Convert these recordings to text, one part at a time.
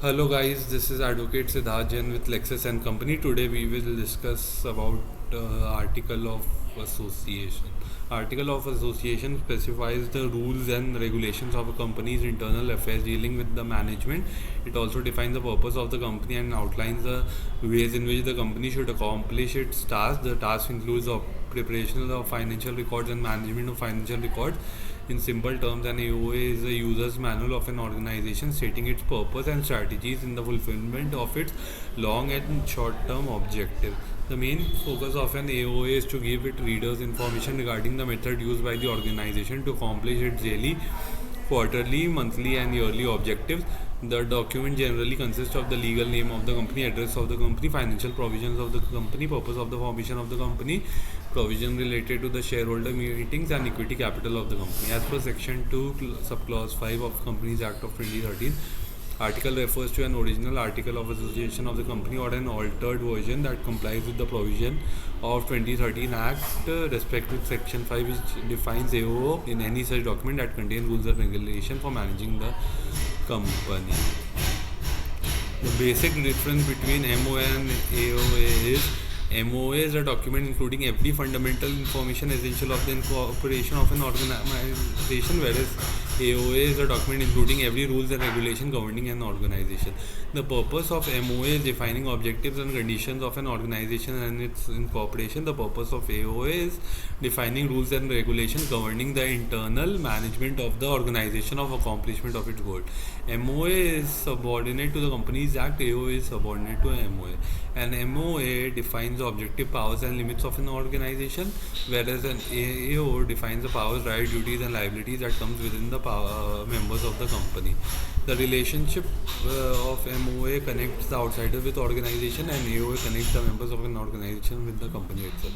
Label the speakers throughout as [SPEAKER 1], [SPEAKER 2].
[SPEAKER 1] Hello guys, this is Advocate Siddharth Jain with Lexus and Company. Today we will discuss about Article of Association. Article of Association specifies the rules and regulations of a company's internal affairs dealing with the management. It also defines the purpose of the company and outlines the ways in which the company should accomplish its tasks. The task includes the preparation of financial records and management of financial records. In simple terms, an AOA is a user's manual of an organization stating its purpose and strategies in the fulfillment of its long and short term objectives. The main focus of an AOA is to give its readers information regarding the method used by the organization to accomplish its daily, quarterly, monthly, and yearly objectives. The document generally consists of the legal name of the company, address of the company, financial provisions of the company, purpose of the formation of the company, provision related to the shareholder meetings, and equity capital of the company. As per Section 2, Subclause 5 of Companies Act of 2013, article refers to an original article of association of the company or an altered version that complies with the provision of 2013 Act. Respect with Section 5, which defines AO in any such document that contains rules and regulation for managing the company. The basic difference between MOA and AOA is MOA is a document including every fundamental information essential of the incorporation of an organization, whereas AOA is a document including every rules and regulation governing an organization. The purpose of MOA is defining objectives and conditions of an organization and its incorporation. The purpose of AOA is defining rules and regulations governing the internal management of the organization of accomplishment of its goal. MOA is subordinate to the Companies Act. AOA is subordinate to MOA. An MOA defines the objective, powers, and limits of an organization, whereas an AO defines the powers, rights, duties, and liabilities that comes within the members of the company. The relationship of MOA connects the outsider with organization, and AOA connects the members of an organization with the company itself.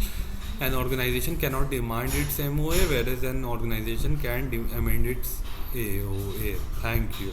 [SPEAKER 1] An organization cannot demand its MOA, whereas an organization can amend its AOA. Thank you.